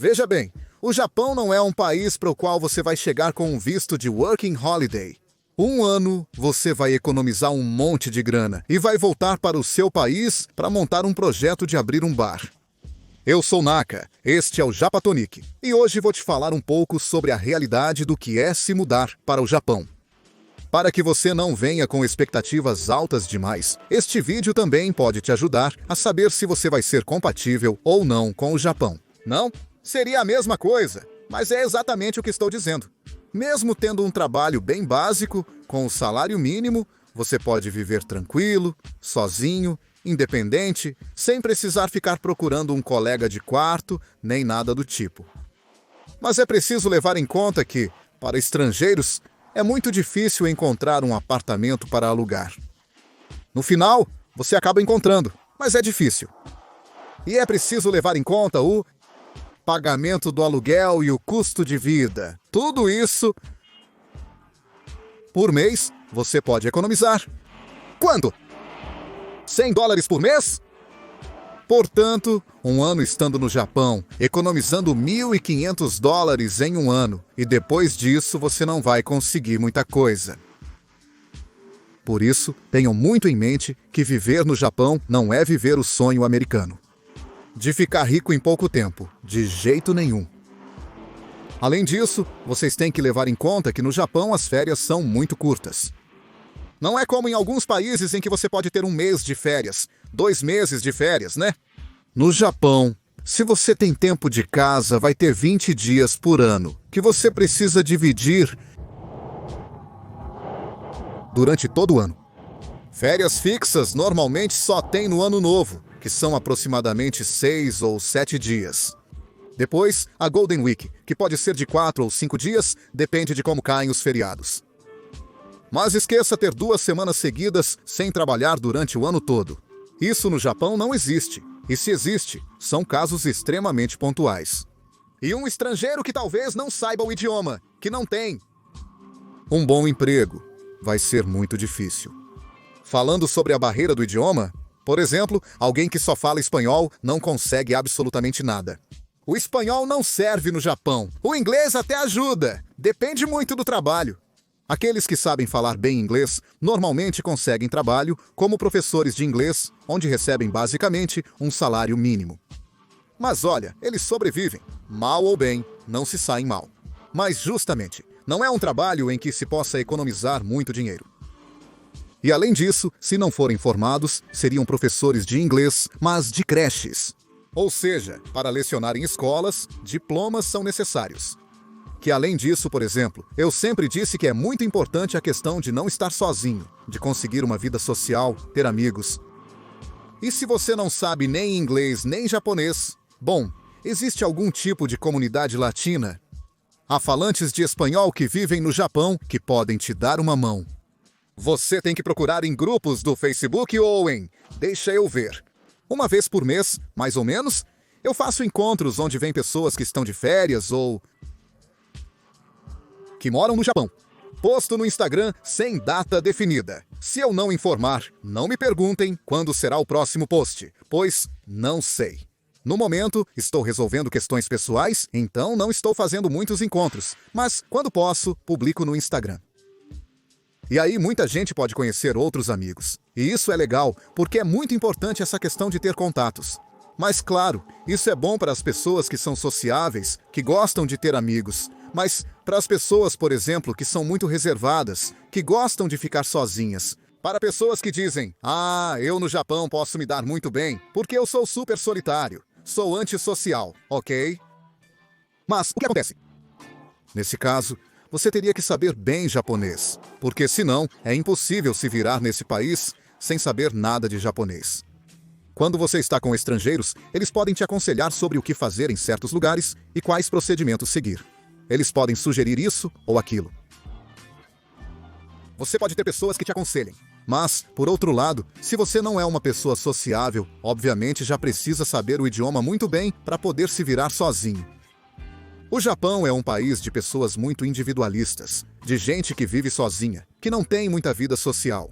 Veja bem, o Japão não é um país para o qual você vai chegar com um visto de Working Holiday. Um ano, você vai economizar um monte de grana e vai voltar para o seu país para montar um projeto de abrir um bar. Eu sou Naka, este é o Japatonic, e hoje vou te falar um pouco sobre a realidade do que é se mudar para o Japão. Para que você não venha com expectativas altas demais, este vídeo também pode te ajudar a saber se você vai ser compatível ou não com o Japão. Não? Seria a mesma coisa, mas é exatamente o que estou dizendo. Mesmo tendo um trabalho bem básico, com o salário mínimo, você pode viver tranquilo, sozinho, independente, sem precisar ficar procurando um colega de quarto, nem nada do tipo. Mas é preciso levar em conta que, para estrangeiros, é muito difícil encontrar um apartamento para alugar. No final, você acaba encontrando, mas é difícil. E é preciso levar em conta o pagamento do aluguel e o custo de vida. Tudo isso, por mês, você pode economizar. Quando? $100 por mês? Portanto, um ano estando no Japão, economizando $1.500 em um ano, e depois disso você não vai conseguir muita coisa. Por isso, tenham muito em mente que viver no Japão não é viver o sonho americano de ficar rico em pouco tempo, de jeito nenhum. Além disso, vocês têm que levar em conta que no Japão as férias são muito curtas. Não é como em alguns países em que você pode ter um mês de férias, 2 meses de férias, né? No Japão, se você tem tempo de casa, vai ter 20 dias por ano, que você precisa dividir durante todo o ano. Férias fixas normalmente só tem no Ano Novo, que são aproximadamente 6 ou 7 dias. Depois, a Golden Week, que pode ser de 4 ou 5 dias, depende de como caem os feriados. Mas esqueça ter 2 semanas seguidas sem trabalhar durante o ano todo. Isso no Japão não existe, e se existe, são casos extremamente pontuais. E um estrangeiro que talvez não saiba o idioma, que não tem um bom emprego, vai ser muito difícil. Falando sobre a barreira do idioma, por exemplo, alguém que só fala espanhol não consegue absolutamente nada. O espanhol não serve no Japão. O inglês até ajuda. Depende muito do trabalho. Aqueles que sabem falar bem inglês normalmente conseguem trabalho como professores de inglês, onde recebem basicamente um salário mínimo. Mas olha, eles sobrevivem. Mal ou bem, não se saem mal. Mas justamente, não é um trabalho em que se possa economizar muito dinheiro. E além disso, se não forem formados, seriam professores de inglês, mas de creches. Ou seja, para lecionar em escolas, diplomas são necessários. Que além disso, por exemplo, eu sempre disse que é muito importante a questão de não estar sozinho, de conseguir uma vida social, ter amigos. E se você não sabe nem inglês nem japonês, bom, existe algum tipo de comunidade latina? Há falantes de espanhol que vivem no Japão que podem te dar uma mão. Você tem que procurar em grupos do Facebook ou deixa eu ver. Uma vez por mês, mais ou menos, eu faço encontros onde vem pessoas que estão de férias ou que moram no Japão. Posto no Instagram sem data definida. Se eu não informar, não me perguntem quando será o próximo post, pois não sei. No momento, estou resolvendo questões pessoais, então não estou fazendo muitos encontros, mas quando posso, publico no Instagram. E aí muita gente pode conhecer outros amigos. E isso é legal, porque é muito importante essa questão de ter contatos. Mas claro, isso é bom para as pessoas que são sociáveis, que gostam de ter amigos. Mas para as pessoas, por exemplo, que são muito reservadas, que gostam de ficar sozinhas. Para pessoas que dizem, eu no Japão posso me dar muito bem, porque eu sou super solitário, sou antissocial, ok? Mas o que acontece? Nesse caso, você teria que saber bem japonês, porque senão é impossível se virar nesse país sem saber nada de japonês. Quando você está com estrangeiros, eles podem te aconselhar sobre o que fazer em certos lugares e quais procedimentos seguir. Eles podem sugerir isso ou aquilo. Você pode ter pessoas que te aconselhem, mas, por outro lado, se você não é uma pessoa sociável, obviamente já precisa saber o idioma muito bem para poder se virar sozinho. O Japão é um país de pessoas muito individualistas, de gente que vive sozinha, que não tem muita vida social.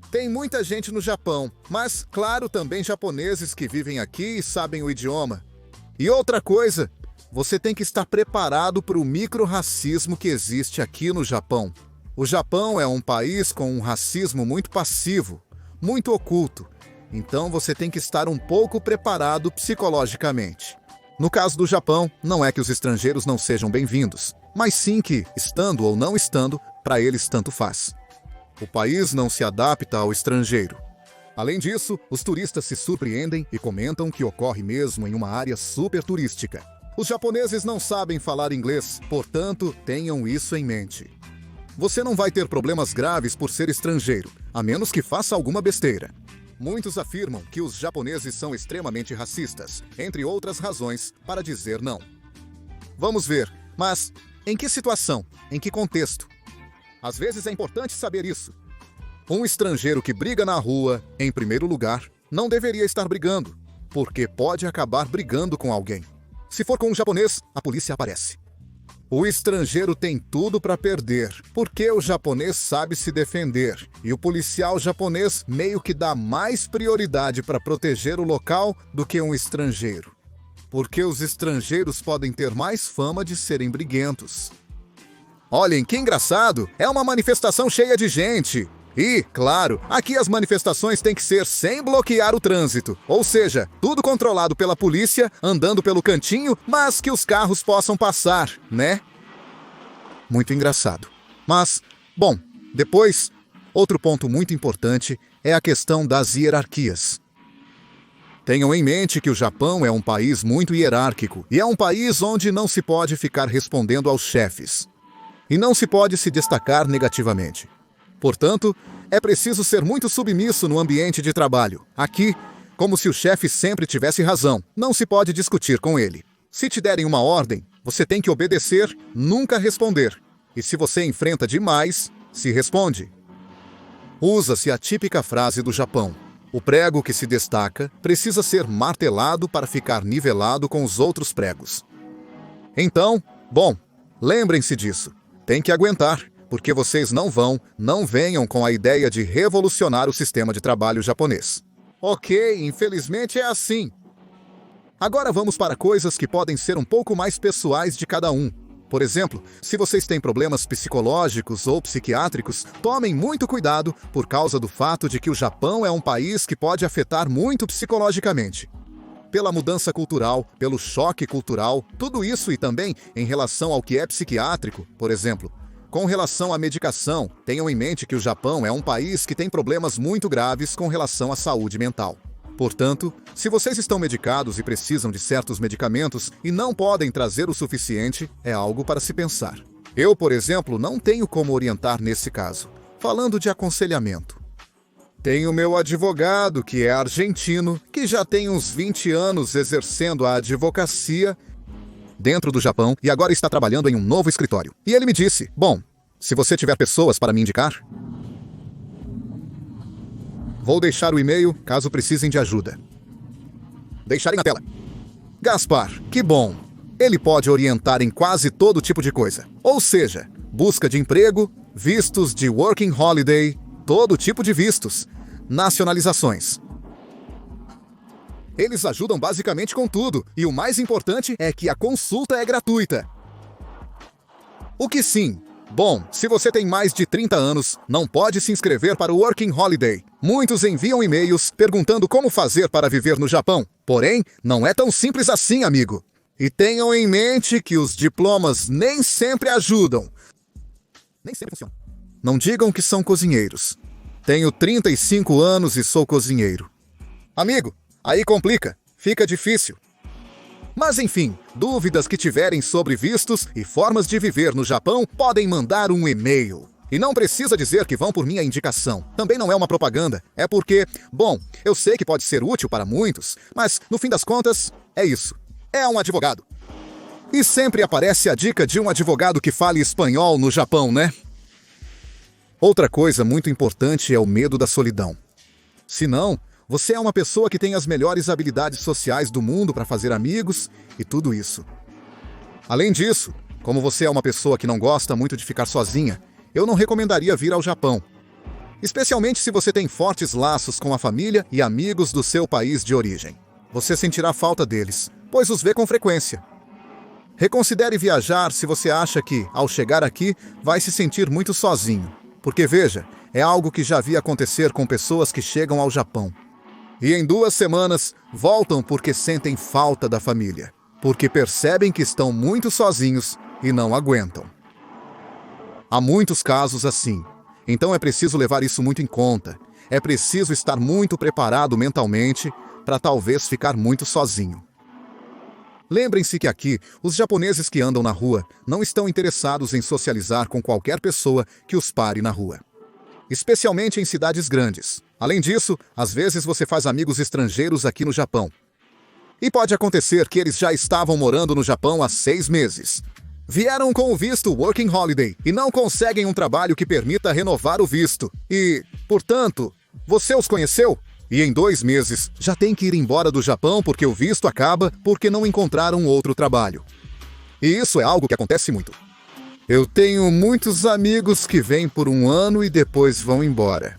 Tem muita gente no Japão, mas, claro, também japoneses que vivem aqui e sabem o idioma. E outra coisa, você tem que estar preparado para o micro-racismo que existe aqui no Japão. O Japão é um país com um racismo muito passivo, muito oculto, então você tem que estar um pouco preparado psicologicamente. No caso do Japão, não é que os estrangeiros não sejam bem-vindos, mas sim que, estando ou não estando, para eles tanto faz. O país não se adapta ao estrangeiro. Além disso, os turistas se surpreendem e comentam que ocorre mesmo em uma área super turística. Os japoneses não sabem falar inglês, portanto, tenham isso em mente. Você não vai ter problemas graves por ser estrangeiro, a menos que faça alguma besteira. Muitos afirmam que os japoneses são extremamente racistas, entre outras razões, para dizer não. Vamos ver, mas em que situação? Em que contexto? Às vezes é importante saber isso. Um estrangeiro que briga na rua, em primeiro lugar, não deveria estar brigando, porque pode acabar brigando com alguém. Se for com um japonês, a polícia aparece. O estrangeiro tem tudo para perder, porque o japonês sabe se defender, e o policial japonês meio que dá mais prioridade para proteger o local do que um estrangeiro. Porque os estrangeiros podem ter mais fama de serem briguentos. Olhem, que engraçado! É uma manifestação cheia de gente! E, claro, aqui as manifestações têm que ser sem bloquear o trânsito. Ou seja, tudo controlado pela polícia, andando pelo cantinho, mas que os carros possam passar, né? Muito engraçado. Mas, bom, depois, outro ponto muito importante é a questão das hierarquias. Tenham em mente que o Japão é um país muito hierárquico e é um país onde não se pode ficar respondendo aos chefes. E não se pode se destacar negativamente. Portanto, é preciso ser muito submisso no ambiente de trabalho. Aqui, como se o chefe sempre tivesse razão, não se pode discutir com ele. Se te derem uma ordem, você tem que obedecer, nunca responder. E se você enfrenta demais, se responde. Usa-se a típica frase do Japão: o prego que se destaca precisa ser martelado para ficar nivelado com os outros pregos. Então, bom, lembrem-se disso. Tem que aguentar. Porque vocês não venham com a ideia de revolucionar o sistema de trabalho japonês. Ok, infelizmente é assim. Agora vamos para coisas que podem ser um pouco mais pessoais de cada um. Por exemplo, se vocês têm problemas psicológicos ou psiquiátricos, tomem muito cuidado por causa do fato de que o Japão é um país que pode afetar muito psicologicamente. Pela mudança cultural, pelo choque cultural, tudo isso e também em relação ao que é psiquiátrico, por exemplo. Com relação à medicação, tenham em mente que o Japão é um país que tem problemas muito graves com relação à saúde mental. Portanto, se vocês estão medicados e precisam de certos medicamentos e não podem trazer o suficiente, é algo para se pensar. Eu, por exemplo, não tenho como orientar nesse caso. Falando de aconselhamento. Tenho meu advogado, que é argentino, que já tem uns 20 anos exercendo a advocacia dentro do Japão e agora está trabalhando em um novo escritório. E ele me disse: bom, se você tiver pessoas para me indicar, vou deixar o e-mail caso precisem de ajuda. Deixarei na tela. Gaspar, que bom. Ele pode orientar em quase todo tipo de coisa. Ou seja, busca de emprego, vistos de working holiday, todo tipo de vistos, nacionalizações. Eles ajudam basicamente com tudo, e o mais importante é que a consulta é gratuita. O que sim? Bom, se você tem mais de 30 anos, não pode se inscrever para o Working Holiday. Muitos enviam e-mails perguntando como fazer para viver no Japão. Porém, não é tão simples assim, amigo. E tenham em mente que os diplomas nem sempre ajudam. Nem sempre funcionam. Não digam que são cozinheiros. Tenho 35 anos e sou cozinheiro. Amigo, aí complica, fica difícil. Mas enfim, dúvidas que tiverem sobre vistos e formas de viver no Japão, podem mandar um e-mail. E não precisa dizer que vão por minha indicação. Também não é uma propaganda. É porque, bom, eu sei que pode ser útil para muitos, mas no fim das contas, é isso. É um advogado. E sempre aparece a dica de um advogado que fale espanhol no Japão, né? Outra coisa muito importante é o medo da solidão. Se não, você é uma pessoa que tem as melhores habilidades sociais do mundo para fazer amigos e tudo isso. Além disso, como você é uma pessoa que não gosta muito de ficar sozinha, eu não recomendaria vir ao Japão. Especialmente se você tem fortes laços com a família e amigos do seu país de origem. Você sentirá falta deles, pois os vê com frequência. Reconsidere viajar se você acha que, ao chegar aqui, vai se sentir muito sozinho. Porque veja, é algo que já vi acontecer com pessoas que chegam ao Japão. E em 2 semanas, voltam porque sentem falta da família. Porque percebem que estão muito sozinhos e não aguentam. Há muitos casos assim. Então é preciso levar isso muito em conta. É preciso estar muito preparado mentalmente para talvez ficar muito sozinho. Lembrem-se que aqui, os japoneses que andam na rua não estão interessados em socializar com qualquer pessoa que os pare na rua. Especialmente em cidades grandes. Além disso, às vezes você faz amigos estrangeiros aqui no Japão. E pode acontecer que eles já estavam morando no Japão há 6 meses. Vieram com o visto Working Holiday e não conseguem um trabalho que permita renovar o visto. E, portanto, você os conheceu? E em 2 meses já tem que ir embora do Japão porque o visto acaba porque não encontraram outro trabalho. E isso é algo que acontece muito. Eu tenho muitos amigos que vêm por 1 ano e depois vão embora.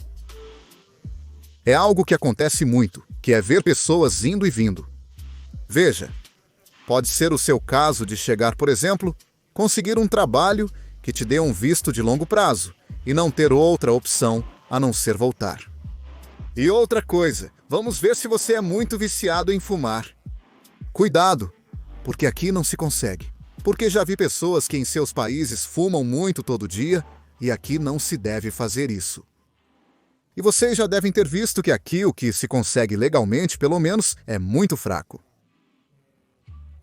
É algo que acontece muito, que é ver pessoas indo e vindo. Veja, pode ser o seu caso de chegar, por exemplo, conseguir um trabalho que te dê um visto de longo prazo e não ter outra opção a não ser voltar. E outra coisa, vamos ver se você é muito viciado em fumar. Cuidado, porque aqui não se consegue. Porque já vi pessoas que em seus países fumam muito todo dia e aqui não se deve fazer isso. E vocês já devem ter visto que aqui o que se consegue legalmente, pelo menos, é muito fraco.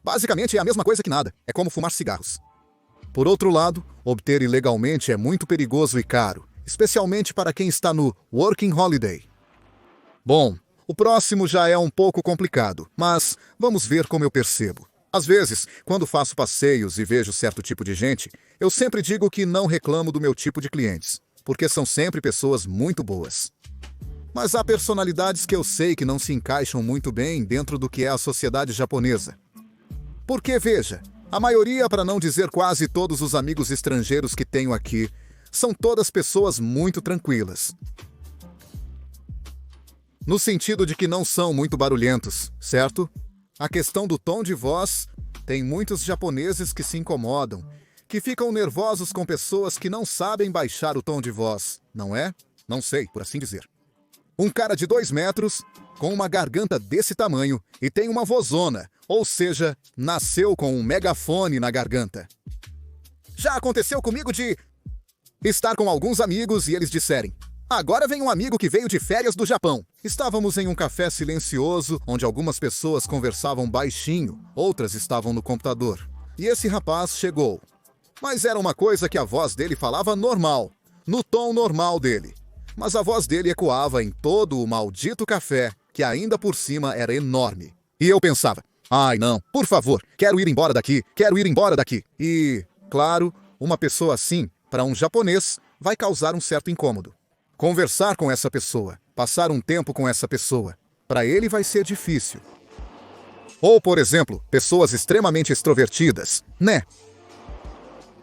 Basicamente é a mesma coisa que nada, é como fumar cigarros. Por outro lado, obter ilegalmente é muito perigoso e caro, especialmente para quem está no Working Holiday. Bom, o próximo já é um pouco complicado, mas vamos ver como eu percebo. Às vezes, quando faço passeios e vejo certo tipo de gente, eu sempre digo que não reclamo do meu tipo de clientes, porque são sempre pessoas muito boas. Mas há personalidades que eu sei que não se encaixam muito bem dentro do que é a sociedade japonesa. Porque, veja, a maioria, para não dizer quase todos os amigos estrangeiros que tenho aqui, são todas pessoas muito tranquilas. No sentido de que não são muito barulhentos, certo? A questão do tom de voz, tem muitos japoneses que se incomodam, que ficam nervosos com pessoas que não sabem baixar o tom de voz, não é? Não sei, por assim dizer. Um cara de 2 metros, com uma garganta desse tamanho e tem uma vozona, ou seja, nasceu com um megafone na garganta. Já aconteceu comigo de estar com alguns amigos e eles disserem: agora vem um amigo que veio de férias do Japão. Estávamos em um café silencioso, onde algumas pessoas conversavam baixinho, outras estavam no computador. E esse rapaz chegou. Mas era uma coisa que a voz dele falava normal, no tom normal dele. Mas a voz dele ecoava em todo o maldito café, que ainda por cima era enorme. E eu pensava: ai não, por favor, quero ir embora daqui, quero ir embora daqui. E, claro, uma pessoa assim, para um japonês, vai causar um certo incômodo. Conversar com essa pessoa, passar um tempo com essa pessoa, para ele vai ser difícil. Ou, por exemplo, pessoas extremamente extrovertidas, né?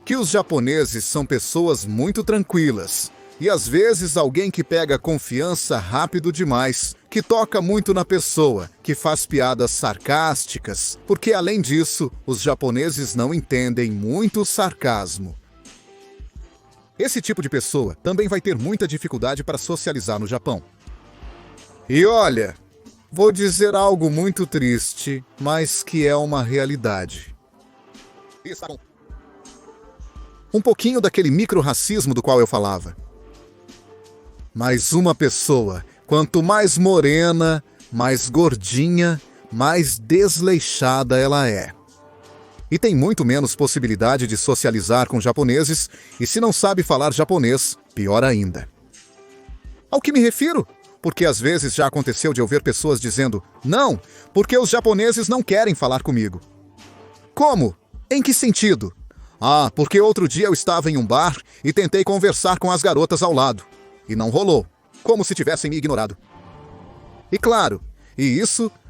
Que os japoneses são pessoas muito tranquilas. E às vezes alguém que pega confiança rápido demais, que toca muito na pessoa, que faz piadas sarcásticas, porque além disso, os japoneses não entendem muito sarcasmo. Esse tipo de pessoa também vai ter muita dificuldade para socializar no Japão. E olha, vou dizer algo muito triste, mas que é uma realidade. Um pouquinho daquele micro-racismo do qual eu falava. Mas uma pessoa, quanto mais morena, mais gordinha, mais desleixada ela é. E tem muito menos possibilidade de socializar com japoneses, e se não sabe falar japonês, pior ainda. Ao que me refiro? Porque às vezes já aconteceu de eu ver pessoas dizendo: não, porque os japoneses não querem falar comigo. Como? Em que sentido? Ah, porque outro dia eu estava em um bar e tentei conversar com as garotas ao lado. E não rolou, como se tivessem me ignorado. E claro,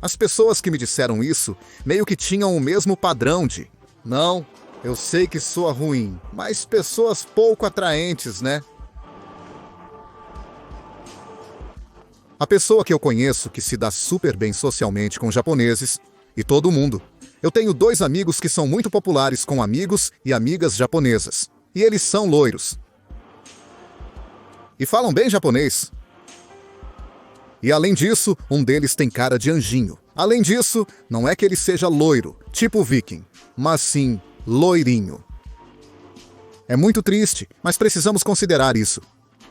as pessoas que me disseram isso, meio que tinham o mesmo padrão de: não, eu sei que soa ruim, mas pessoas pouco atraentes, né? A pessoa que eu conheço que se dá super bem socialmente com japoneses, e todo mundo, Eu tenho 2 amigos que são muito populares com amigos e amigas japonesas. E eles são loiros. E falam bem japonês. E além disso, um deles tem cara de anjinho. Além disso, não é que ele seja loiro, tipo viking, mas sim loirinho. É muito triste, mas precisamos considerar isso.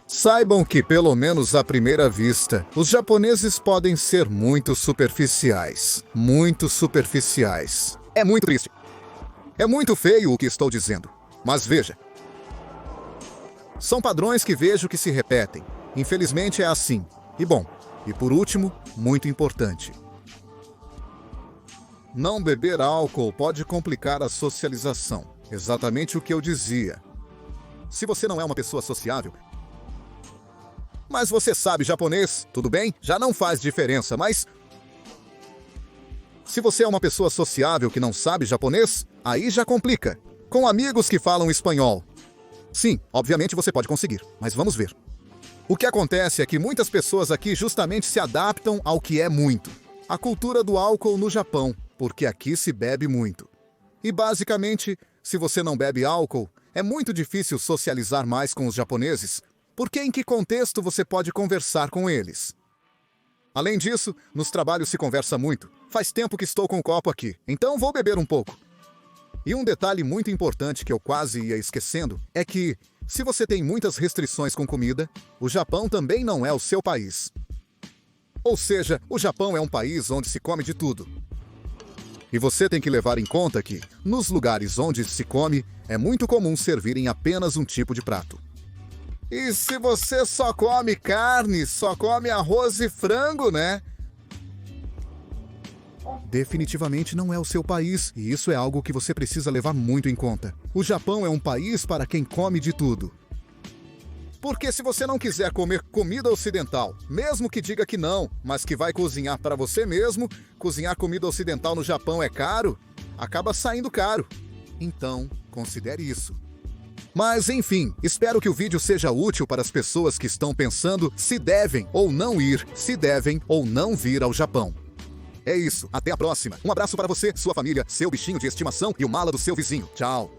Saibam que, pelo menos à primeira vista, os japoneses podem ser muito superficiais. Muito superficiais. É muito triste. É muito feio o que estou dizendo. Mas veja. São padrões que vejo que se repetem. Infelizmente é assim. E bom, e por último, muito importante. Não beber álcool pode complicar a socialização. Exatamente o que eu dizia. Se você não é uma pessoa sociável, mas você sabe japonês, tudo bem? Já não faz diferença, mas se você é uma pessoa sociável que não sabe japonês, aí já complica. Com amigos que falam espanhol. Sim, obviamente você pode conseguir, mas vamos ver. O que acontece é que muitas pessoas aqui justamente se adaptam ao que é muito. A cultura do álcool no Japão, porque aqui se bebe muito. E basicamente, se você não bebe álcool, é muito difícil socializar mais com os japoneses, porque em que contexto você pode conversar com eles? Além disso, nos trabalhos se conversa muito. Faz tempo que estou com um copo aqui, então vou beber um pouco. E um detalhe muito importante que eu quase ia esquecendo é que, se você tem muitas restrições com comida, o Japão também não é o seu país. Ou seja, o Japão é um país onde se come de tudo. E você tem que levar em conta que, nos lugares onde se come, é muito comum servirem apenas um tipo de prato. E se você só come carne, só come arroz e frango, né? Definitivamente não é o seu país, e isso é algo que você precisa levar muito em conta. O Japão é um país para quem come de tudo. Porque se você não quiser comer comida ocidental, mesmo que diga que não, mas que vai cozinhar para você mesmo, cozinhar comida ocidental no Japão é caro, acaba saindo caro. Então, considere isso. Mas, enfim, espero que o vídeo seja útil para as pessoas que estão pensando se devem ou não ir, se devem ou não vir ao Japão. É isso, até a próxima. Um abraço para você, sua família, seu bichinho de estimação e o mala do seu vizinho. Tchau.